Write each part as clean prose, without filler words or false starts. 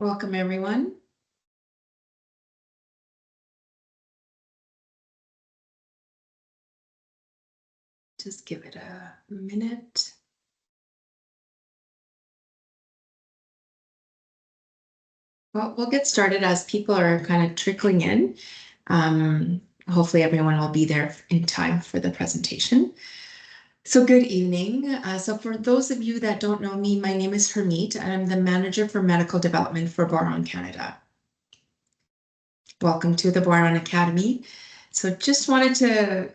Welcome, everyone. Just give it a minute. Well, we'll get started as people are kind of trickling in. Hopefully everyone will be there in time for the presentation. So good evening. So for those of you that don't know me, my name is Hermit. I'm the Manager for Medical Development for Boron Canada. Welcome to the Boron Academy. So just wanted to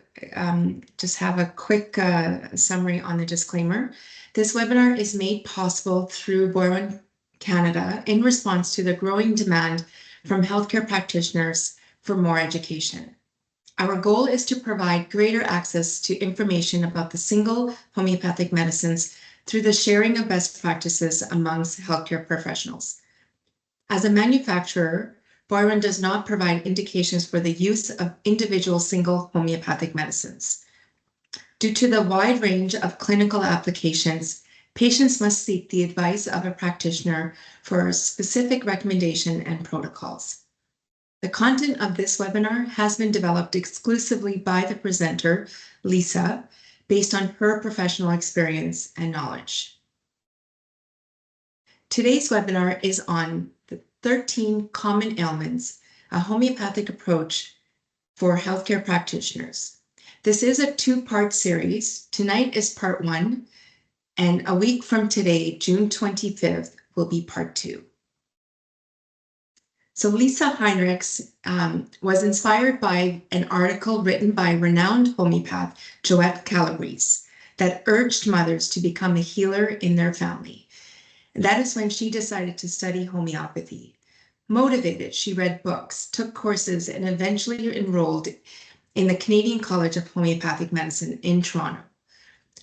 just have a quick summary on the disclaimer. This webinar is made possible through Boron Canada in response to the growing demand from healthcare practitioners for more education. Our goal is to provide greater access to information about the single homeopathic medicines through the sharing of best practices amongst healthcare professionals. As a manufacturer, Boron does not provide indications for the use of individual single homeopathic medicines. Due to the wide range of clinical applications, patients must seek the advice of a practitioner for a specific recommendation and protocols. The content of this webinar has been developed exclusively by the presenter, Lisa, based on her professional experience and knowledge. Today's webinar is on the 13 common ailments, a homeopathic approach for healthcare practitioners. This is a two-part series. Tonight is part 1, and a week from today, June 25th, will be part 2. So Lisa Heinrichs was inspired by an article written by renowned homeopath Joette Calabrese that urged mothers to become a healer in their family. And that is when she decided to study homeopathy. Motivated, she read books, took courses, and eventually enrolled in the Canadian College of Homeopathic Medicine in Toronto.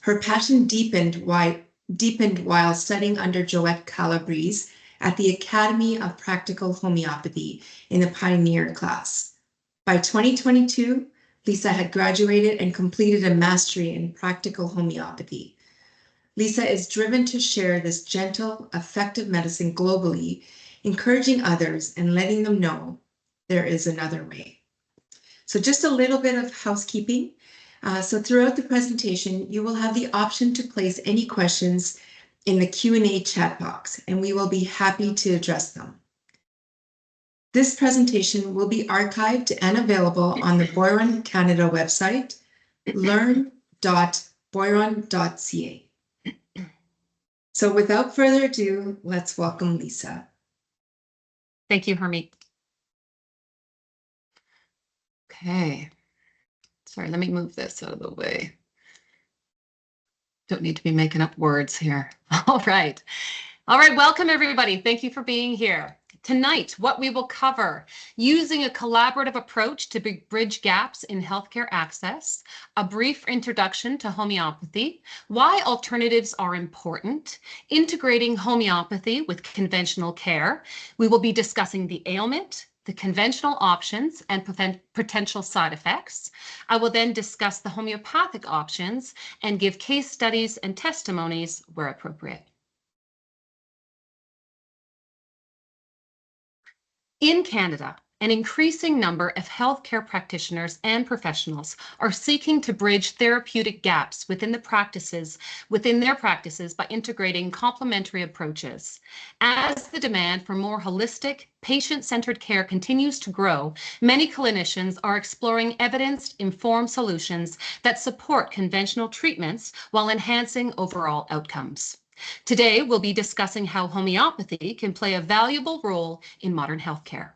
Her passion deepened while studying under Joette Calabrese at the Academy of Practical Homeopathy in the Pioneer class. By 2022, Lisa had graduated and completed a mastery in practical homeopathy. Lisa is driven to share this gentle, effective medicine globally, encouraging others and letting them know there is another way. So just a little bit of housekeeping. So throughout the presentation, you will have the option to place any questions in the Q&A chat box, and we will be happy to address them. This presentation will be archived and available on the Boron Canada website, learn.boron.ca. So without further ado, let's welcome Lisa. Thank you, Hermit. Okay. Sorry, let me move this out of the way. Don't need to be making up words here. All right. Welcome everybody. Thank you for being here. Tonight, what we will cover, using a collaborative approach to bridge gaps in healthcare access, a brief introduction to homeopathy, why alternatives are important, integrating homeopathy with conventional care. We will be discussing the ailment, the conventional options, and potential side effects. I will then discuss the homeopathic options and give case studies and testimonies where appropriate. In Canada, an increasing number of healthcare practitioners and professionals are seeking to bridge therapeutic gaps within their practices by integrating complementary approaches. As the demand for more holistic, patient-centered care continues to grow, many clinicians are exploring evidence-informed solutions that support conventional treatments while enhancing overall outcomes. Today, we'll be discussing how homeopathy can play a valuable role in modern healthcare.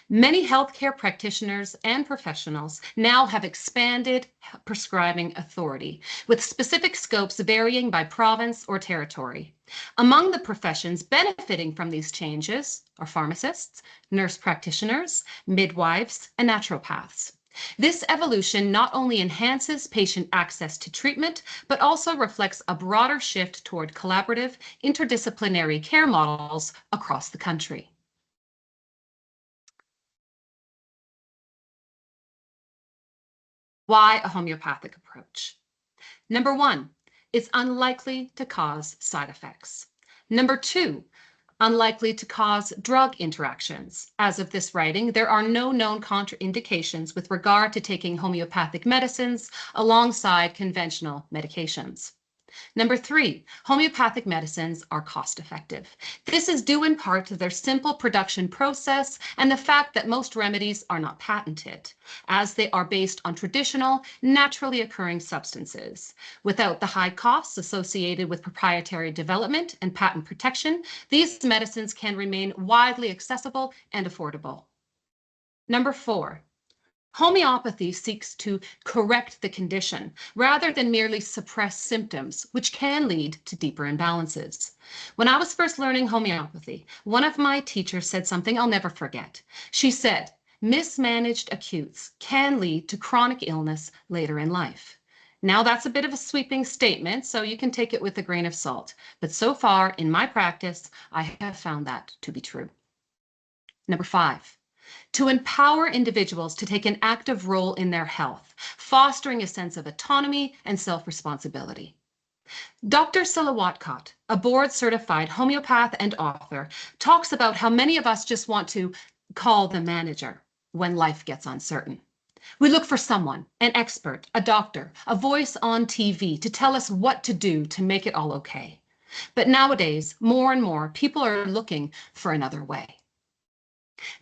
Many healthcare practitioners and professionals now have expanded prescribing authority, with specific scopes varying by province or territory. Among the professions benefiting from these changes are pharmacists, nurse practitioners, midwives, and naturopaths. This evolution not only enhances patient access to treatment, but also reflects a broader shift toward collaborative, interdisciplinary care models across the country. Why a homeopathic approach? Number one, it's unlikely to cause side effects. Number two, unlikely to cause drug interactions. As of this writing, there are no known contraindications with regard to taking homeopathic medicines alongside conventional medications. Number 3, homeopathic medicines are cost effective. This is due in part to their simple production process and the fact that most remedies are not patented, as they are based on traditional, naturally occurring substances. Without the high costs associated with proprietary development and patent protection, these medicines can remain widely accessible and affordable. Number 4, homeopathy seeks to correct the condition rather than merely suppress symptoms, which can lead to deeper imbalances. When I was first learning homeopathy, one of my teachers said something I'll never forget. She said, mismanaged acutes can lead to chronic illness later in life. Now that's a bit of a sweeping statement, so you can take it with a grain of salt. But so far in my practice, I have found that to be true. Number 5, to empower individuals to take an active role in their health, fostering a sense of autonomy and self-responsibility. Dr. Silawatcott, a board-certified homeopath and author, talks about how many of us just want to call the manager when life gets uncertain. We look for someone, an expert, a doctor, a voice on TV to tell us what to do to make it all okay. But nowadays, more and more people are looking for another way.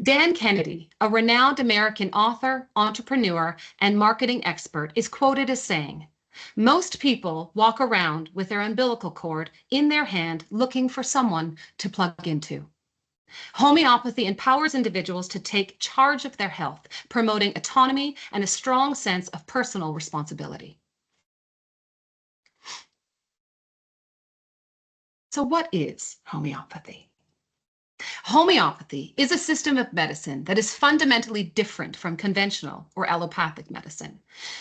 Dan Kennedy, a renowned American author, entrepreneur, and marketing expert, is quoted as saying, "Most people walk around with their umbilical cord in their hand looking for someone to plug into." Homeopathy empowers individuals to take charge of their health, promoting autonomy and a strong sense of personal responsibility. So what is homeopathy? Homeopathy is a system of medicine that is fundamentally different from conventional or allopathic medicine.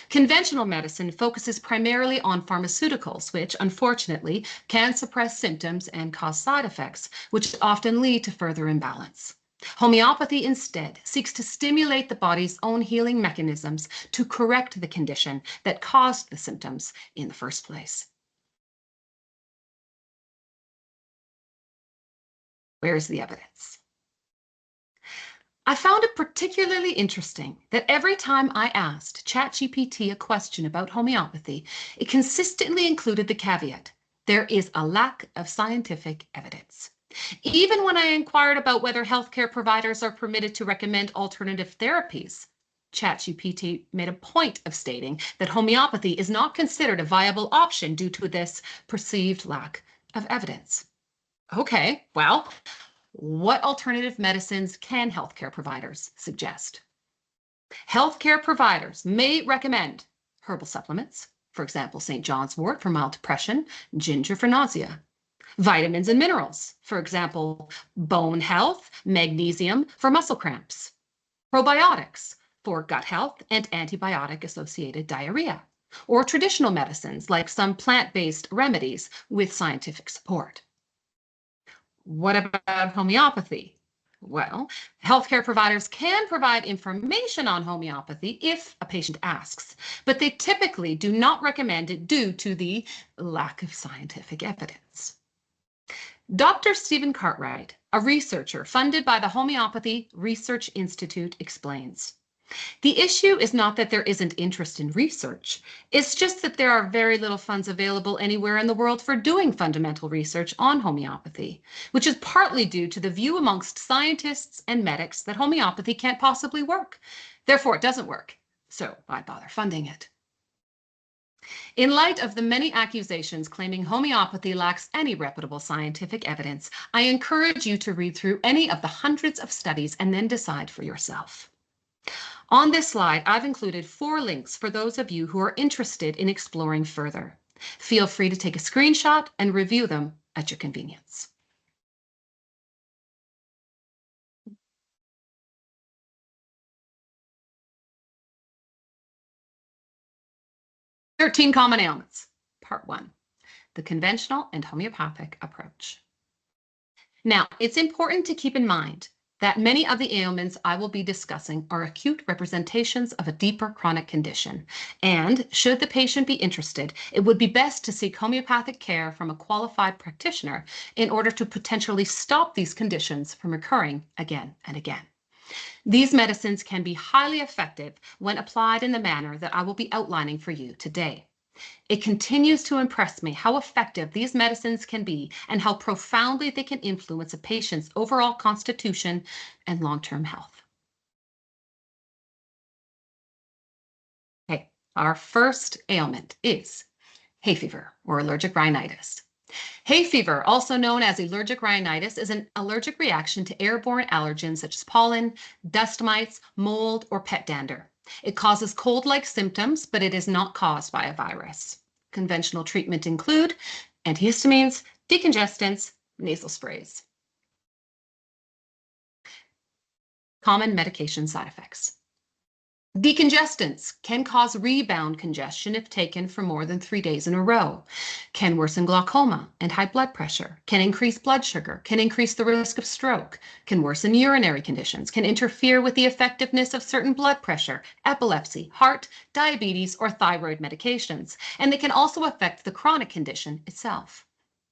Conventional medicine focuses primarily on pharmaceuticals, which unfortunately can suppress symptoms and cause side effects, which often lead to further imbalance. Homeopathy instead seeks to stimulate the body's own healing mechanisms to correct the condition that caused the symptoms in the first place. Where's the evidence? I found it particularly interesting that every time I asked ChatGPT a question about homeopathy, it consistently included the caveat, there is a lack of scientific evidence. Even when I inquired about whether healthcare providers are permitted to recommend alternative therapies, ChatGPT made a point of stating that homeopathy is not considered a viable option due to this perceived lack of evidence. Okay, well, what alternative medicines can healthcare providers suggest? Healthcare providers may recommend herbal supplements, for example, St. John's wort for mild depression, ginger for nausea. Vitamins and minerals, for example, bone health, magnesium for muscle cramps. Probiotics for gut health and antibiotic-associated diarrhea. Or traditional medicines like some plant-based remedies with scientific support. What about homeopathy? Well, healthcare providers can provide information on homeopathy if a patient asks, but they typically do not recommend it due to the lack of scientific evidence. Dr. Stephen Cartwright, a researcher funded by the Homeopathy Research Institute, explains, the issue is not that there isn't interest in research. It's just that there are very little funds available anywhere in the world for doing fundamental research on homeopathy, which is partly due to the view amongst scientists and medics that homeopathy can't possibly work. Therefore, it doesn't work. So why bother funding it? In light of the many accusations claiming homeopathy lacks any reputable scientific evidence, I encourage you to read through any of the hundreds of studies and then decide for yourself. On this slide, I've included 4 links for those of you who are interested in exploring further. Feel free to take a screenshot and review them at your convenience. "13 Common Ailments," Part 1, the conventional and homeopathic approach. Now, it's important to keep in mind that many of the ailments I will be discussing are acute representations of a deeper chronic condition. And should the patient be interested, it would be best to seek homeopathic care from a qualified practitioner in order to potentially stop these conditions from occurring again and again. These medicines can be highly effective when applied in the manner that I will be outlining for you today. It continues to impress me how effective these medicines can be and how profoundly they can influence a patient's overall constitution and long-term health. Okay, our first ailment is hay fever or allergic rhinitis. Hay fever, also known as allergic rhinitis, is an allergic reaction to airborne allergens such as pollen, dust mites, mold, or pet dander. It causes cold-like symptoms, but it is not caused by a virus. Conventional treatment include antihistamines, decongestants, nasal sprays. Common medication side effects. Decongestants can cause rebound congestion if taken for more than 3 days in a row, can worsen glaucoma and high blood pressure, can increase blood sugar, can increase the risk of stroke, can worsen urinary conditions, can interfere with the effectiveness of certain blood pressure, epilepsy, heart, diabetes, or thyroid medications, and they can also affect the chronic condition itself.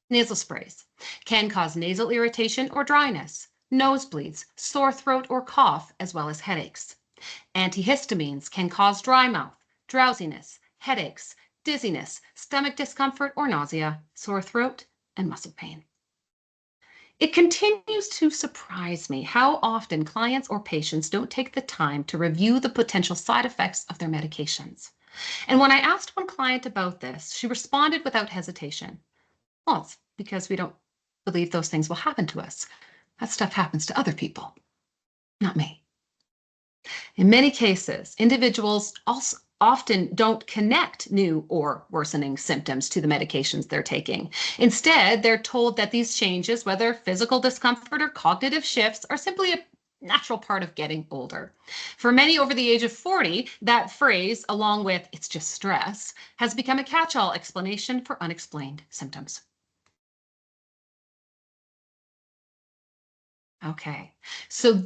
Nasal sprays can cause nasal irritation or dryness, nosebleeds, sore throat or cough, as well as headaches. Antihistamines can cause dry mouth, drowsiness, headaches, dizziness, stomach discomfort or nausea, sore throat, and muscle pain. It continues to surprise me how often clients or patients don't take the time to review the potential side effects of their medications. And when I asked one client about this, she responded without hesitation. Well, it's because we don't believe those things will happen to us. That stuff happens to other people, not me. In many cases, individuals also often don't connect new or worsening symptoms to the medications they're taking. Instead, they're told that these changes, whether physical discomfort or cognitive shifts, are simply a natural part of getting older. For many over the age of 40, that phrase, along with "it's just stress," has become a catch-all explanation for unexplained symptoms. Okay, so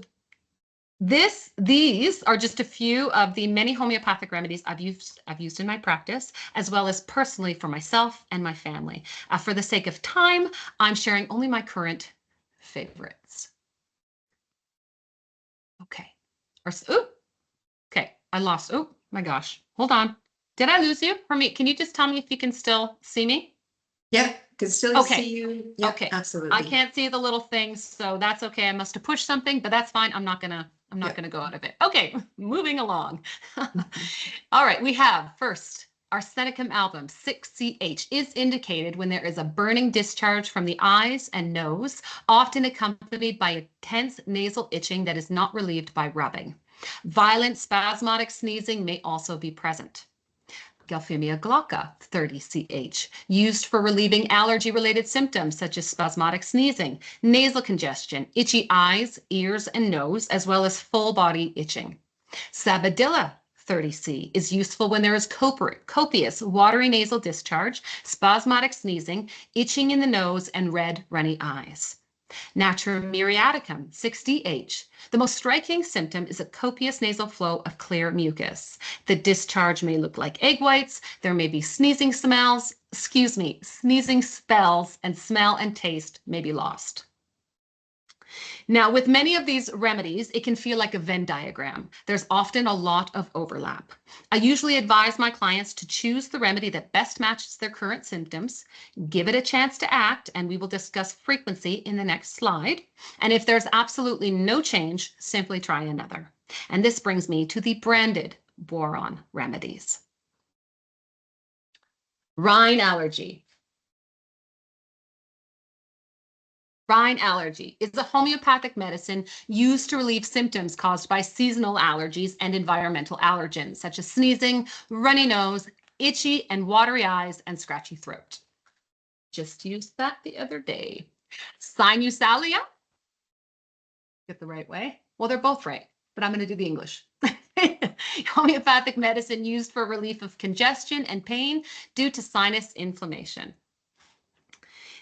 these are just a few of the many homeopathic remedies I've used in my practice, as well as personally for myself and my family. For the sake of time, I'm sharing only my current favorites. Okay. Okay. I lost. Oh my gosh. Hold on. Did I lose you? Can you just tell me if you can still see me? Yep, can still Okay. see you. Yep, Okay. absolutely. I can't see the little things, so that's okay. I must have pushed something, but that's fine. I'm not gonna go out of it. Okay, moving along. All right, we have first arsenicum album 6CH is indicated when there is a burning discharge from the eyes and nose, often accompanied by intense nasal itching that is not relieved by rubbing. Violent spasmodic sneezing may also be present. Gelfimia glauca 30CH, used for relieving allergy-related symptoms such as spasmodic sneezing, nasal congestion, itchy eyes, ears, and nose, as well as full-body itching. Sabadilla 30C is useful when there is copious watery nasal discharge, spasmodic sneezing, itching in the nose, and red, runny eyes. Natrum muriaticum 6DH. The most striking symptom is a copious nasal flow of clear mucus. The discharge may look like egg whites. There may be sneezing spells, and smell and taste may be lost. Now, with many of these remedies, it can feel like a Venn diagram. There's often a lot of overlap. I usually advise my clients to choose the remedy that best matches their current symptoms, give it a chance to act, and we will discuss frequency in the next slide. And if there's absolutely no change, simply try another. And this brings me to the branded boron remedies. Rhine allergy. Rhine allergy is a homeopathic medicine used to relieve symptoms caused by seasonal allergies and environmental allergens, such as sneezing, runny nose, itchy and watery eyes, and scratchy throat. Just used that the other day. Sinusalia. Get the right way? Well, they're both right, but I'm going to do the English. Homeopathic medicine used for relief of congestion and pain due to sinus inflammation.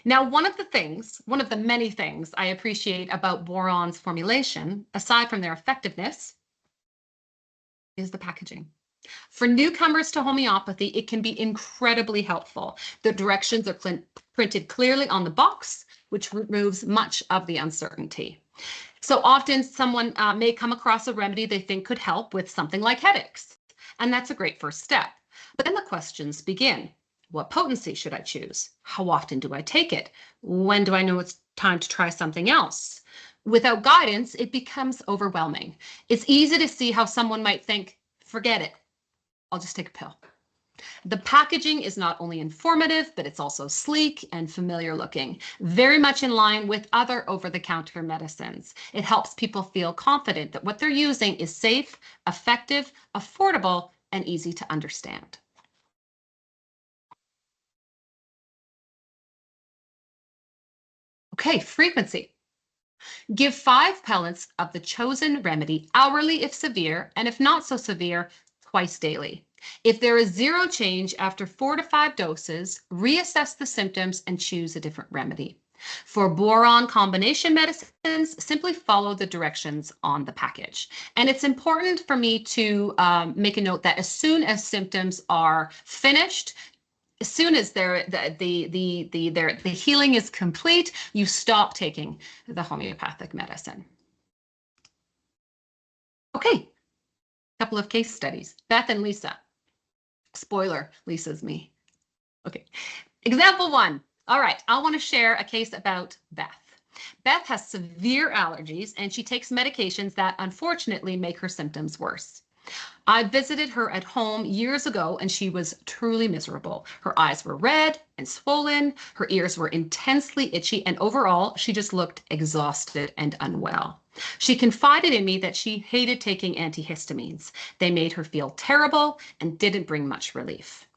Now, one of the many things I appreciate about boron's formulation, aside from their effectiveness, is the packaging. For newcomers to homeopathy, it can be incredibly helpful. The directions are printed clearly on the box, which removes much of the uncertainty. So often someone may come across a remedy they think could help with something like headaches, and that's a great first step. But then the questions begin. What potency should I choose? How often do I take it? When do I know it's time to try something else? Without guidance, it becomes overwhelming. It's easy to see how someone might think, forget it, I'll just take a pill. The packaging is not only informative, but it's also sleek and familiar looking, very much in line with other over-the-counter medicines. It helps people feel confident that what they're using is safe, effective, affordable, and easy to understand. Okay, frequency. Give 5 pellets of the chosen remedy hourly if severe, and if not so severe, twice daily. If there is zero change after 4 to 5 doses, reassess the symptoms and choose a different remedy. For boron combination medicines, simply follow the directions on the package. And it's important for me to make a note that as soon as symptoms are finished, as soon as the healing is complete, you stop taking the homeopathic medicine. Okay, couple of case studies. Beth and Lisa. Spoiler, Lisa's me. Okay, example 1. All right, I want to share a case about Beth. Beth has severe allergies and she takes medications that unfortunately make her symptoms worse. I visited her at home years ago and she was truly miserable. Her eyes were red and swollen, her ears were intensely itchy, and overall, she just looked exhausted and unwell. She confided in me that she hated taking antihistamines. They made her feel terrible and didn't bring much relief.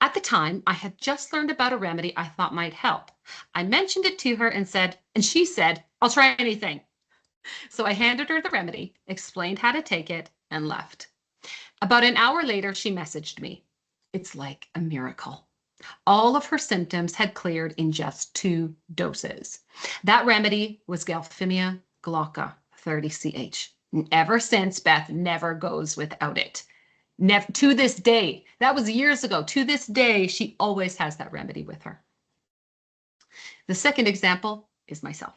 At the time, I had just learned about a remedy I thought might help. I mentioned it to her and she said, I'll try anything. So I handed her the remedy, explained how to take it, and left. About an hour later, she messaged me. It's like a miracle. All of her symptoms had cleared in just 2 doses. That remedy was Galphimia glauca 30CH. And ever since, Beth never goes without it. Never, to this day, that was years ago. To this day, she always has that remedy with her. The second example is myself.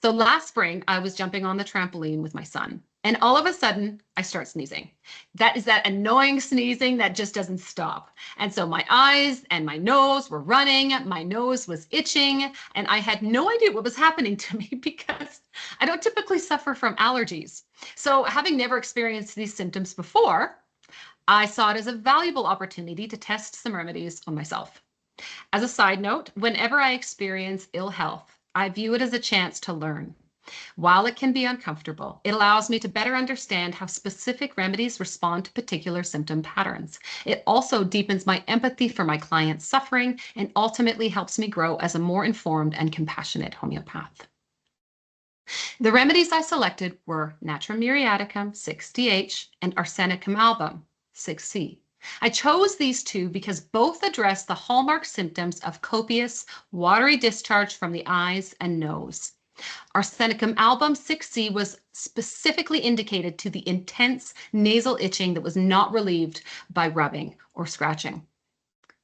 So last spring, I was jumping on the trampoline with my son, and all of a sudden, I start sneezing. That is that annoying sneezing that just doesn't stop. And so my eyes and my nose were running, my nose was itching, and I had no idea what was happening to me because I don't typically suffer from allergies. So having never experienced these symptoms before, I saw it as a valuable opportunity to test some remedies on myself. As a side note, whenever I experience ill health, I view it as a chance to learn. While it can be uncomfortable, it allows me to better understand how specific remedies respond to particular symptom patterns. It also deepens my empathy for my client's suffering and ultimately helps me grow as a more informed and compassionate homeopath. The remedies I selected were Natrum muriaticum 6DH and Arsenicum album 6C. I chose these 2 because both address the hallmark symptoms of copious, watery discharge from the eyes and nose. Arsenicum album 6C was specifically indicated to the intense nasal itching that was not relieved by rubbing or scratching.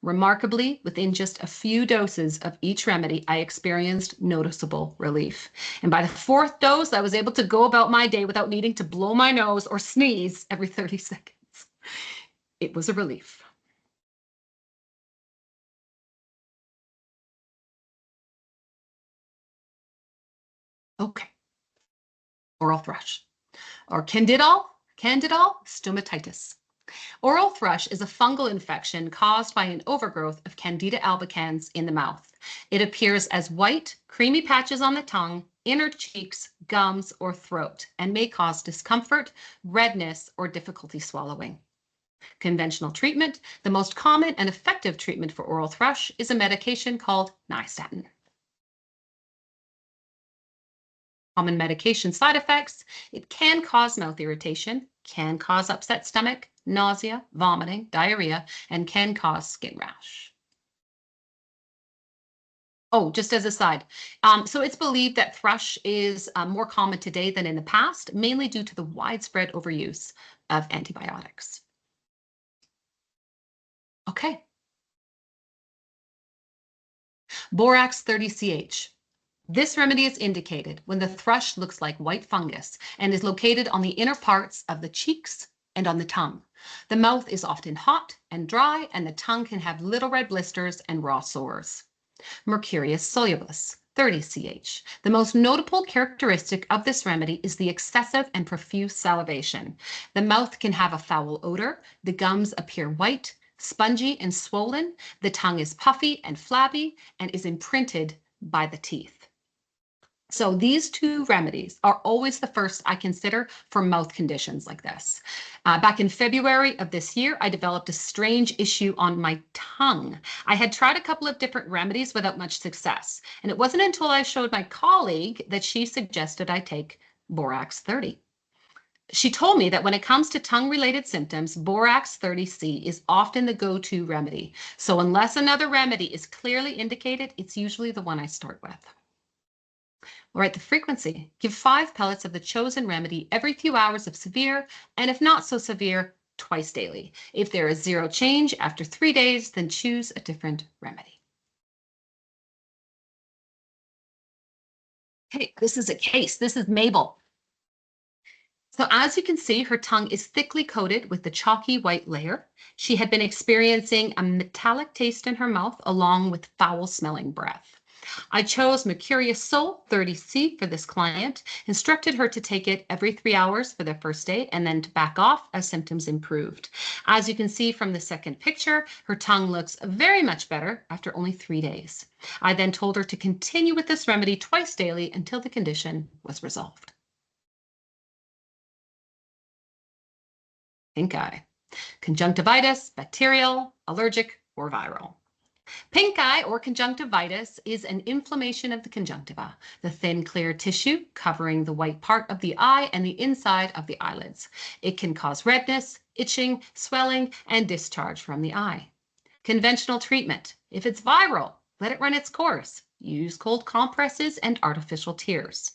Remarkably, within just a few doses of each remedy, I experienced noticeable relief. And by the 4th dose, I was able to go about my day without needing to blow my nose or sneeze every 30 seconds. It was a relief. Okay, oral thrush, or candidal stomatitis. Oral thrush is a fungal infection caused by an overgrowth of Candida albicans in the mouth. It appears as white, creamy patches on the tongue, inner cheeks, gums, or throat, and may cause discomfort, redness, or difficulty swallowing. Conventional treatment, the most common and effective treatment for oral thrush, is a medication called nystatin. Common medication side effects: it can cause mouth irritation, can cause upset stomach, nausea, vomiting, diarrhea, and can cause skin rash. Oh, just as a side. So it's believed that thrush is more common today than in the past, mainly due to the widespread overuse of antibiotics. Okay. Borax 30CH. This remedy is indicated when the thrush looks like white fungus and is located on the inner parts of the cheeks and on the tongue. The mouth is often hot and dry, and the tongue can have little red blisters and raw sores. Mercurius solubilis, 30CH. The most notable characteristic of this remedy is the excessive and profuse salivation. The mouth can have a foul odor, the gums appear white, spongy and swollen, the tongue is puffy and flabby, and is imprinted by the teeth. So these two remedies are always the first I consider for mouth conditions like this. Back in February of this year, I developed a strange issue on my tongue. I had tried a couple of different remedies without much success. And it wasn't until I showed my colleague that she suggested I take Borax 30. She told me that when it comes to tongue-related symptoms, Borax 30C is often the go-to remedy. So unless another remedy is clearly indicated, it's usually the one I start with. All right, the frequency. Give 5 pellets of the chosen remedy every few hours if severe, and if not so severe, twice daily. If there is zero change after 3 days, then choose a different remedy. Okay, this is a case. This is Mabel. So as you can see, her tongue is thickly coated with the chalky white layer. She had been experiencing a metallic taste in her mouth along with foul-smelling breath. I chose Mercurius Sol 30C for this client, instructed her to take it every 3 hours for the first day and then to back off as symptoms improved. As you can see from the second picture, her tongue looks very much better after only 3 days. I then told her to continue with this remedy twice daily until the condition was resolved. Pink eye. Conjunctivitis, bacterial, allergic, or viral. Pink eye or conjunctivitis is an inflammation of the conjunctiva, the thin, clear tissue covering the white part of the eye and the inside of the eyelids. It can cause redness, itching, swelling, and discharge from the eye. Conventional treatment. If it's viral, let it run its course. Use cold compresses and artificial tears.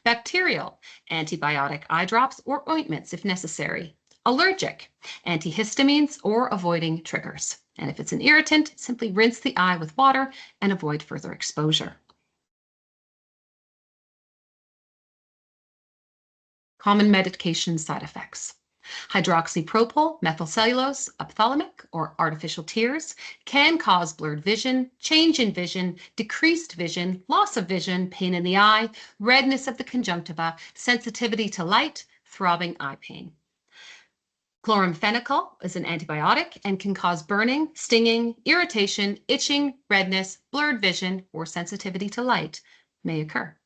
Bacterial, antibiotic eye drops or ointments if necessary. Allergic, antihistamines or avoiding triggers. And if it's an irritant, simply rinse the eye with water and avoid further exposure. Common medication side effects. Hydroxypropyl, methylcellulose, ophthalmic, or artificial tears can cause blurred vision, change in vision, decreased vision, loss of vision, pain in the eye, redness of the conjunctiva, sensitivity to light, throbbing eye pain. Chloramphenicol is an antibiotic and can cause burning, stinging, irritation, itching, redness, blurred vision, or sensitivity to light may occur.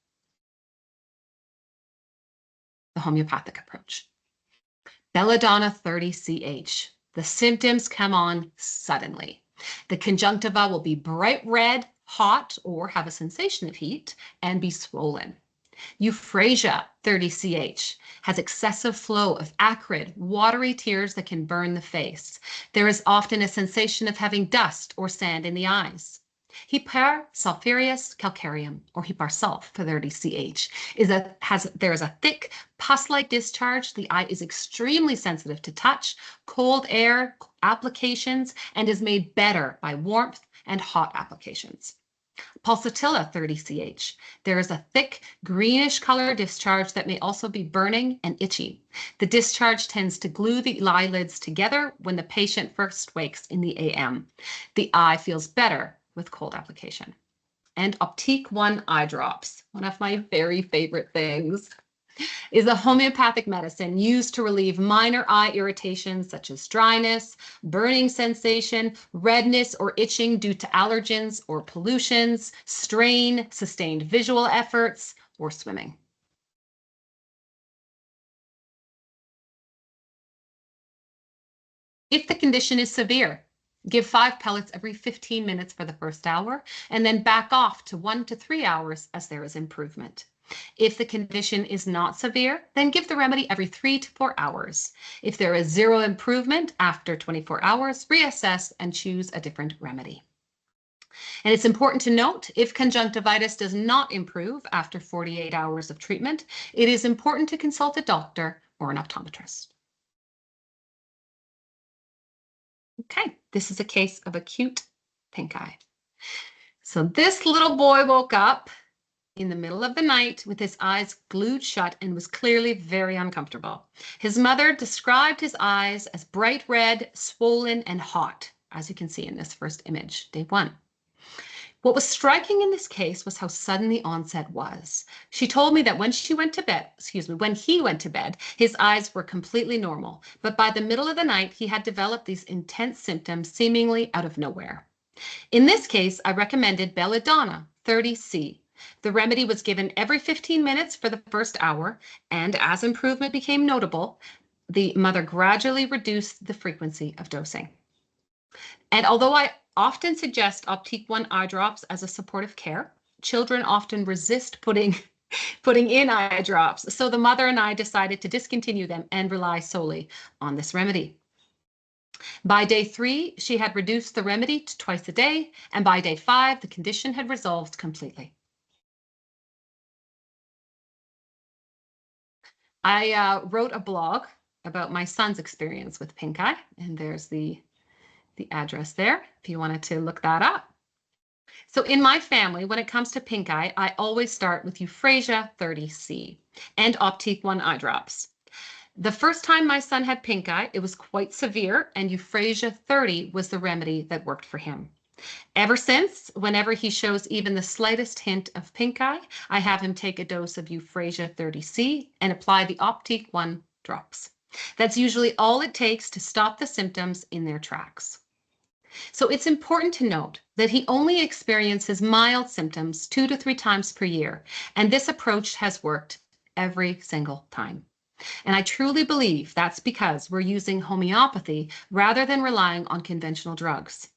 The homeopathic approach. Belladonna 30CH. The symptoms come on suddenly. The conjunctiva will be bright red, hot, or have a sensation of heat, and be swollen. Euphrasia 30CH has excessive flow of acrid, watery tears that can burn the face. There is often a sensation of having dust or sand in the eyes. Hypersulphureous calcareum, or hypersulph for 30CH, there is a thick, pus-like discharge. The eye is extremely sensitive to touch, cold air applications, and is made better by warmth and hot applications. Pulsatilla 30CH. There is a thick greenish color discharge that may also be burning and itchy. The discharge tends to glue the eyelids together when the patient first wakes in the AM. The eye feels better with cold application. And Optique 1 eye drops, one of my very favorite things, is a homeopathic medicine used to relieve minor eye irritations such as dryness, burning sensation, redness or itching due to allergens or pollutions, strain, sustained visual efforts, or swimming. If the condition is severe, give 5 pellets every 15 minutes for the first hour, and then back off to 1 to 3 hours as there is improvement. If the condition is not severe, then give the remedy every 3 to 4 hours. If there is zero improvement after 24 hours, reassess and choose a different remedy. And it's important to note, if conjunctivitis does not improve after 48 hours of treatment, it is important to consult a doctor or an optometrist. Okay, this is a case of acute pink eye. So this little boy woke up in the middle of the night with his eyes glued shut and was clearly very uncomfortable. His mother described his eyes as bright red, swollen, and hot, as you can see in this first image, day 1. What was striking in this case was how sudden the onset was. She told me that when he went to bed, his eyes were completely normal, but by the middle of the night, he had developed these intense symptoms seemingly out of nowhere. In this case, I recommended belladonna 30C. The remedy was given every 15 minutes for the first hour, and as improvement became notable, the mother gradually reduced the frequency of dosing. And although I often suggest Optique One eye drops as a supportive care, children often resist putting in eye drops. So the mother and I decided to discontinue them and rely solely on this remedy. By day 3, she had reduced the remedy to twice a day, and by day 5, the condition had resolved completely. I wrote a blog about my son's experience with pink eye, and there's the address there if you wanted to look that up. So in my family, when it comes to pink eye, I always start with Euphrasia 30C and Optique One eye drops. The first time my son had pink eye, it was quite severe, and Euphrasia 30 was the remedy that worked for him. Ever since, whenever he shows even the slightest hint of pink eye, I have him take a dose of Euphrasia 30C and apply the Optique One drops. That's usually all it takes to stop the symptoms in their tracks. So it's important to note that he only experiences mild symptoms 2 to 3 times per year, and this approach has worked every single time. And I truly believe that's because we're using homeopathy rather than relying on conventional drugs.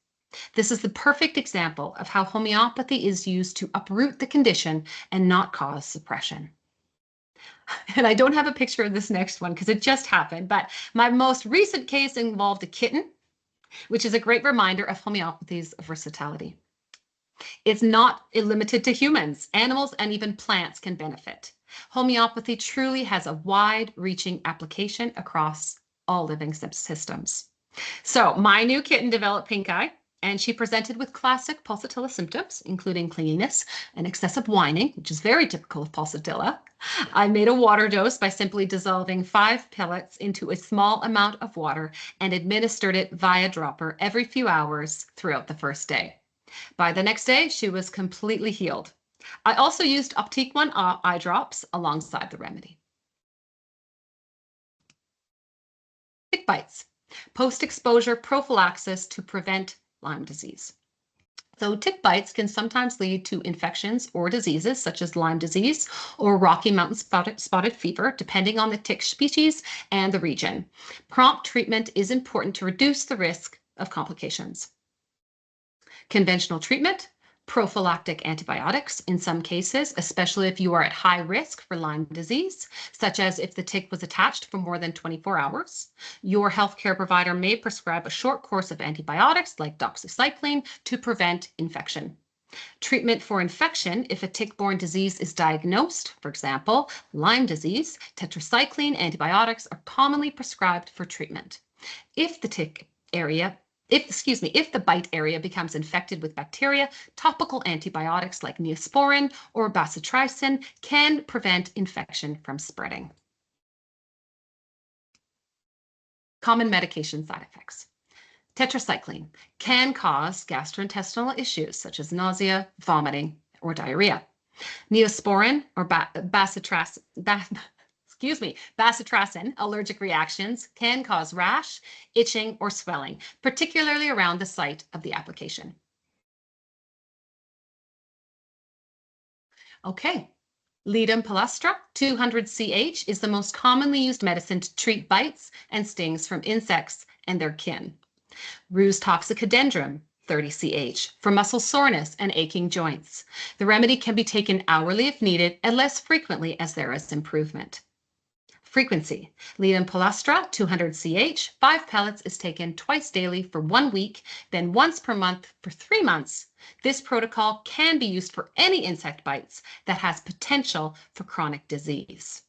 This is the perfect example of how homeopathy is used to uproot the condition and not cause suppression. And I don't have a picture of this next one because it just happened, but my most recent case involved a kitten, which is a great reminder of homeopathy's versatility. It's not limited to humans. Animals and even plants can benefit. Homeopathy truly has a wide-reaching application across all living systems. So my new kitten developed pink eye, and she presented with classic pulsatilla symptoms, including clinginess and excessive whining, which is very typical of pulsatilla. I made a water dose by simply dissolving 5 pellets into a small amount of water and administered it via dropper every few hours throughout the first day. By the next day, she was completely healed. I also used Optique One eye drops alongside the remedy. Tick bites, post-exposure prophylaxis to prevent Lyme disease. So tick bites can sometimes lead to infections or diseases such as Lyme disease or Rocky Mountain spotted fever, depending on the tick species and the region. Prompt treatment is important to reduce the risk of complications. Conventional treatment, prophylactic antibiotics in some cases, especially if you are at high risk for Lyme disease, such as if the tick was attached for more than 24 hours. Your healthcare provider may prescribe a short course of antibiotics like doxycycline to prevent infection. Treatment for infection, if a tick-borne disease is diagnosed, for example, Lyme disease, tetracycline antibiotics are commonly prescribed for treatment. If the bite area becomes infected with bacteria, topical antibiotics like Neosporin or bacitracin can prevent infection from spreading. Common medication side effects. Tetracycline can cause gastrointestinal issues such as nausea, vomiting, or diarrhea. Neosporin or bacitracin allergic reactions can cause rash, itching, or swelling, particularly around the site of the application. Okay, Ledum palustra 200 CH is the most commonly used medicine to treat bites and stings from insects and their kin. Rhus toxicodendron 30 CH for muscle soreness and aching joints. The remedy can be taken hourly if needed and less frequently as there is improvement. Frequency: Leadin Palastra 200 CH, 5 pellets is taken twice daily for 1 week, then once per month for 3 months. This protocol can be used for any insect bites that has potential for chronic disease.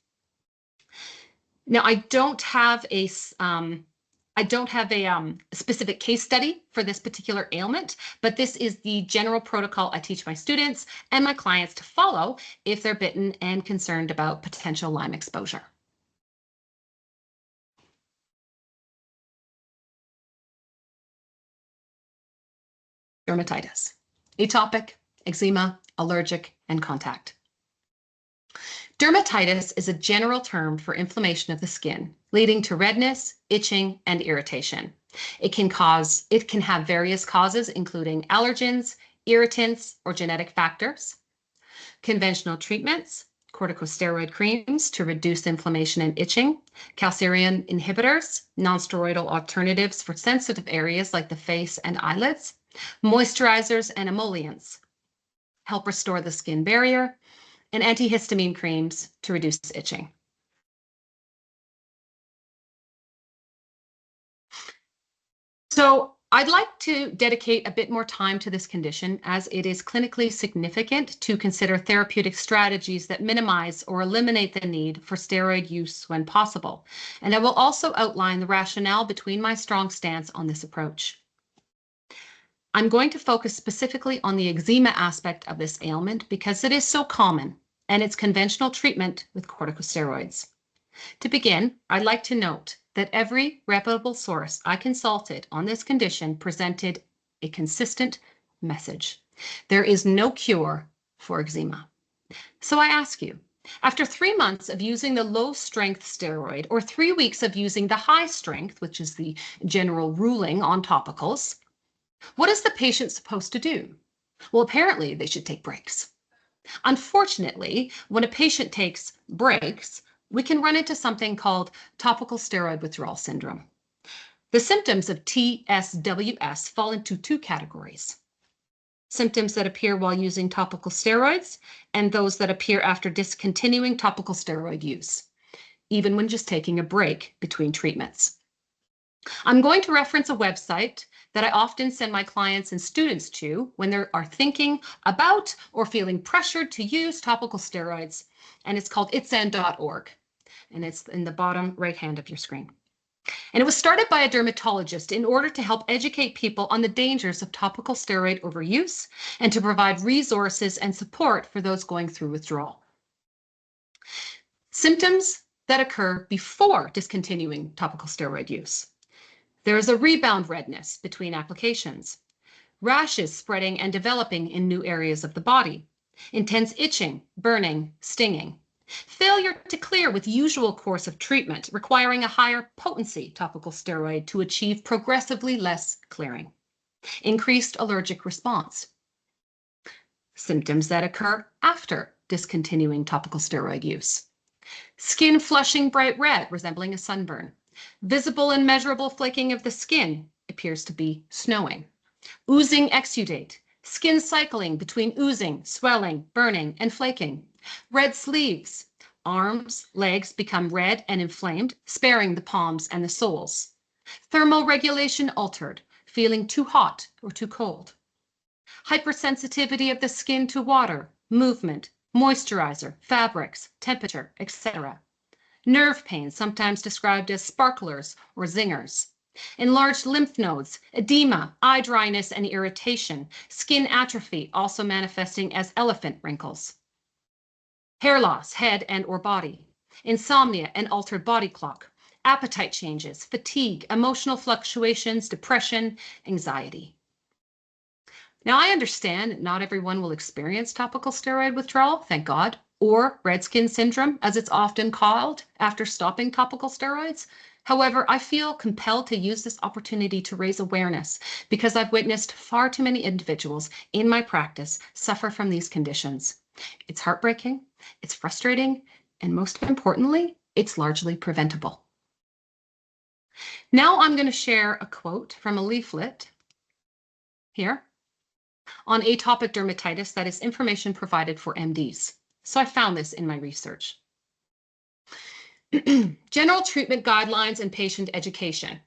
Now, I don't have a specific case study for this particular ailment, but this is the general protocol I teach my students and my clients to follow if they're bitten and concerned about potential Lyme exposure. Dermatitis: atopic, eczema, allergic, and contact. Dermatitis is a general term for inflammation of the skin, leading to redness, itching, and irritation. It can have various causes, including allergens, irritants, or genetic factors. Conventional treatments: corticosteroid creams to reduce inflammation and itching, calcineurin inhibitors, nonsteroidal alternatives for sensitive areas like the face and eyelids, moisturizers and emollients help restore the skin barrier, and antihistamine creams to reduce itching. So I'd like to dedicate a bit more time to this condition as it is clinically significant to consider therapeutic strategies that minimize or eliminate the need for steroid use when possible. And I will also outline the rationale between my strong stance on this approach. I'm going to focus specifically on the eczema aspect of this ailment because it is so common and its conventional treatment with corticosteroids. To begin, I'd like to note that every reputable source I consulted on this condition presented a consistent message. There is no cure for eczema. So I ask you, after 3 months of using the low-strength steroid or 3 weeks of using the high-strength, which is the general ruling on topicals, what is the patient supposed to do? Well, apparently they should take breaks. Unfortunately, when a patient takes breaks, we can run into something called topical steroid withdrawal syndrome. The symptoms of TSWS fall into 2 categories: symptoms that appear while using topical steroids and those that appear after discontinuing topical steroid use, even when just taking a break between treatments. I'm going to reference a website that I often send my clients and students to when they are thinking about or feeling pressured to use topical steroids, and it's called itsend.org, and it's in the bottom right hand of your screen. And it was started by a dermatologist in order to help educate people on the dangers of topical steroid overuse and to provide resources and support for those going through withdrawal. Symptoms that occur before discontinuing topical steroid use: there is a rebound redness between applications, rashes spreading and developing in new areas of the body, intense itching, burning, stinging, failure to clear with usual course of treatment requiring a higher potency topical steroid to achieve progressively less clearing, increased allergic response. Symptoms that occur after discontinuing topical steroid use: skin flushing bright red resembling a sunburn, visible and measurable flaking of the skin appears to be snowing, oozing exudate, skin cycling between oozing, swelling, burning, and flaking, red sleeves, arms, legs become red and inflamed, sparing the palms and the soles, thermal regulation altered, feeling too hot or too cold, hypersensitivity of the skin to water, movement, moisturizer, fabrics, temperature, etc. Nerve pain, sometimes described as sparklers or zingers. Enlarged lymph nodes, edema, eye dryness and irritation, skin atrophy, also manifesting as elephant wrinkles. Hair loss, head and or body. Insomnia and altered body clock. Appetite changes, fatigue, emotional fluctuations, depression, anxiety. Now, I understand that not everyone will experience topical steroid withdrawal, thank God, or red skin syndrome, as it's often called, after stopping topical steroids. However, I feel compelled to use this opportunity to raise awareness because I've witnessed far too many individuals in my practice suffer from these conditions. It's heartbreaking, it's frustrating, and most importantly, it's largely preventable. Now I'm going to share a quote from a leaflet here on atopic dermatitis that is information provided for MDs. So I found this in my research. General treatment guidelines and patient education.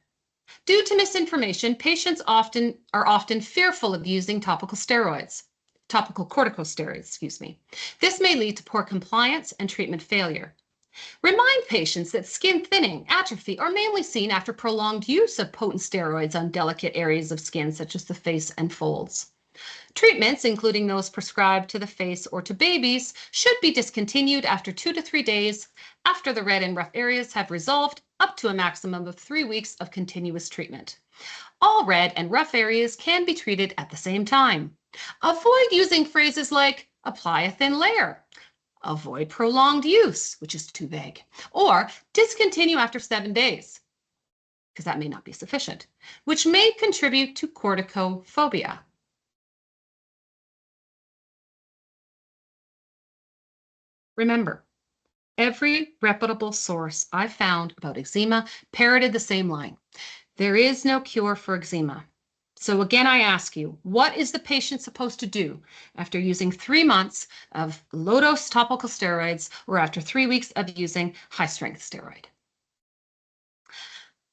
Due to misinformation, patients are often fearful of using topical corticosteroids, excuse me. This may lead to poor compliance and treatment failure. Remind patients that skin thinning, atrophy are mainly seen after prolonged use of potent steroids on delicate areas of skin, such as the face and folds. Treatments, including those prescribed to the face or to babies, should be discontinued after 2 to 3 days after the red and rough areas have resolved, up to a maximum of 3 weeks of continuous treatment. All red and rough areas can be treated at the same time. Avoid using phrases like apply a thin layer, avoid prolonged use, which is too vague, or discontinue after 7 days, because that may not be sufficient, which may contribute to corticophobia. Remember, every reputable source I've found about eczema parroted the same line. There is no cure for eczema. So again, I ask you, what is the patient supposed to do after using 3 months of low-dose topical steroids or after 3 weeks of using high-strength steroid?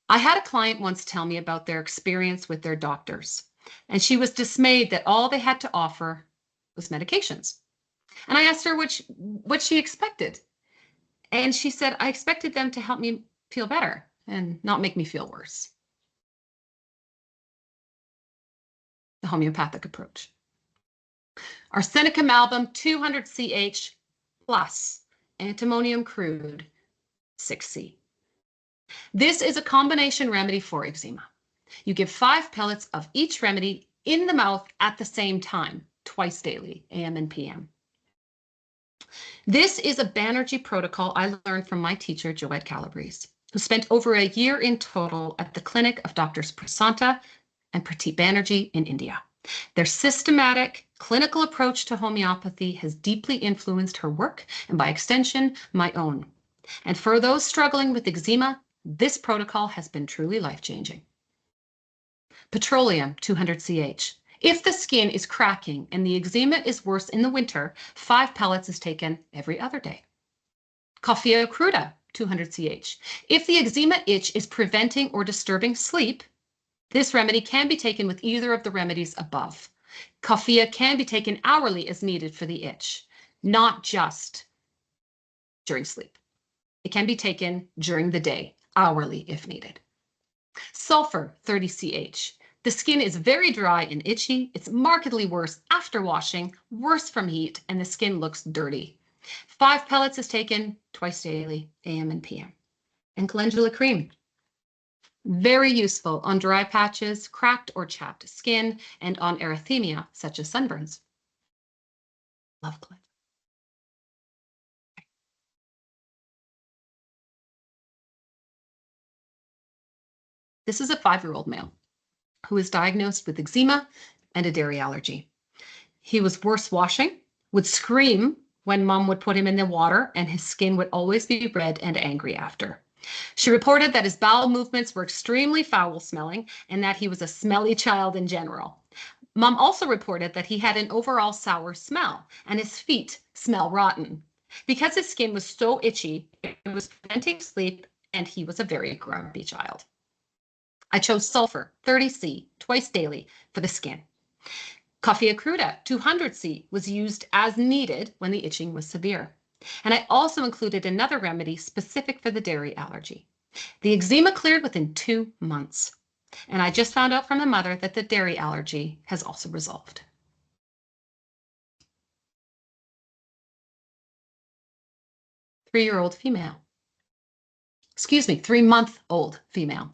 I had a client once tell me about their experience with their doctors, and she was dismayed that all they had to offer was medications. And I asked her what she expected. And she said, I expected them to help me feel better and not make me feel worse. The homeopathic approach. Arsenicum album 200CH plus antimonium crude 6C. This is a combination remedy for eczema. You give 5 pellets of each remedy in the mouth at the same time, twice daily, AM and PM. This is a Banerjee protocol I learned from my teacher, Joette Calabrese, who spent over a year in total at the clinic of Drs. Prasanta and Pratik Banerjee in India. Their systematic clinical approach to homeopathy has deeply influenced her work and, by extension, my own. And for those struggling with eczema, this protocol has been truly life-changing. Petroleum 200CH. If the skin is cracking and the eczema is worse in the winter, 5 pellets is taken every other day. Coffea cruda 200CH. If the eczema itch is preventing or disturbing sleep, this remedy can be taken with either of the remedies above. Coffea can be taken hourly as needed for the itch, not just during sleep. It can be taken during the day, hourly if needed. Sulfur 30CH. The skin is very dry and itchy. It's markedly worse after washing, worse from heat, and the skin looks dirty. 5 pellets is taken twice daily, AM and PM. And calendula cream. Very useful on dry patches, cracked or chapped skin, and on erythema, such as sunburns. Love calendula. This is a 5-year-old male who was diagnosed with eczema and a dairy allergy. He was worse washing, would scream when mom would put him in the water, and his skin would always be red and angry after. She reported that his bowel movements were extremely foul smelling and that he was a smelly child in general. Mom also reported that he had an overall sour smell and his feet smell rotten. Because his skin was so itchy, it was preventing sleep, and he was a very grumpy child. I chose sulfur 30C twice daily for the skin. Coffea cruda 200C was used as needed when the itching was severe. And I also included another remedy specific for the dairy allergy. The eczema cleared within 2 months. And I just found out from the mother that the dairy allergy has also resolved. Three-year-old female. Excuse me, 3-month-old female.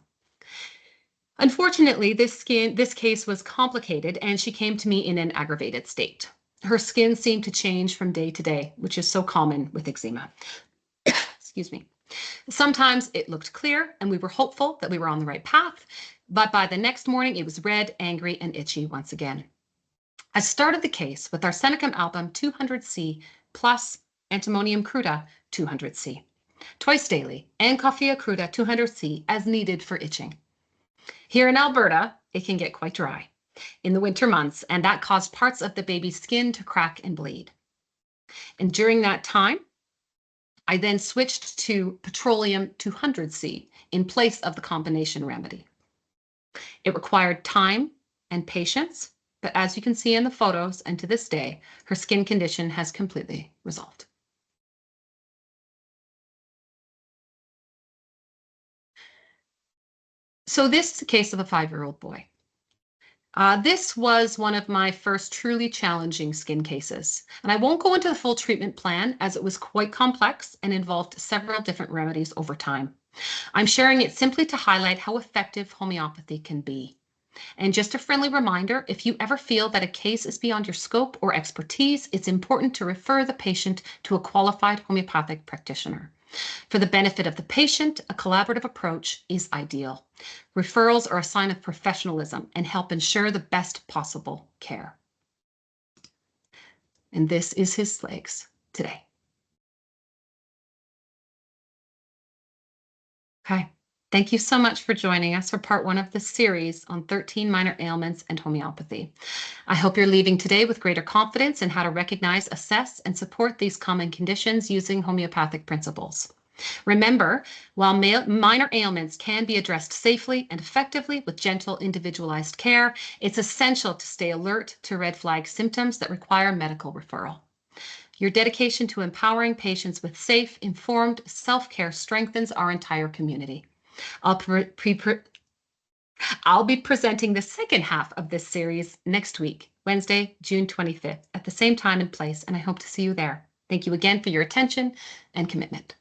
Unfortunately, this case was complicated, and she came to me in an aggravated state. Her skin seemed to change from day to day, which is so common with eczema. Excuse me. Sometimes it looked clear, and we were hopeful that we were on the right path, but by the next morning, it was red, angry, and itchy once again. I started the case with Arsenicum album 200C plus antimonium cruda 200C, twice daily, and Coffea cruda 200C as needed for itching. Here in Alberta, it can get quite dry in the winter months, and that caused parts of the baby's skin to crack and bleed. And during that time, I then switched to petroleum 200C in place of the combination remedy. It required time and patience, but as you can see in the photos and to this day, her skin condition has completely resolved. So this is a case of a 5-year-old boy. This was one of my first truly challenging skin cases, and I won't go into the full treatment plan as it was quite complex and involved several different remedies over time. I'm sharing it simply to highlight how effective homeopathy can be. And just a friendly reminder, if you ever feel that a case is beyond your scope or expertise, it's important to refer the patient to a qualified homeopathic practitioner. For the benefit of the patient, a collaborative approach is ideal. Referrals are a sign of professionalism and help ensure the best possible care. And this is his legs today. Okay. Thank you so much for joining us for part 1 of this series on 13 minor ailments and homeopathy. I hope you're leaving today with greater confidence in how to recognize, assess, and support these common conditions using homeopathic principles. Remember, while minor ailments can be addressed safely and effectively with gentle, individualized care, it's essential to stay alert to red flag symptoms that require medical referral. Your dedication to empowering patients with safe, informed self-care strengthens our entire community. I'll be presenting the second half of this series next week, Wednesday, June 25th, at the same time and place, and I hope to see you there. Thank you again for your attention and commitment.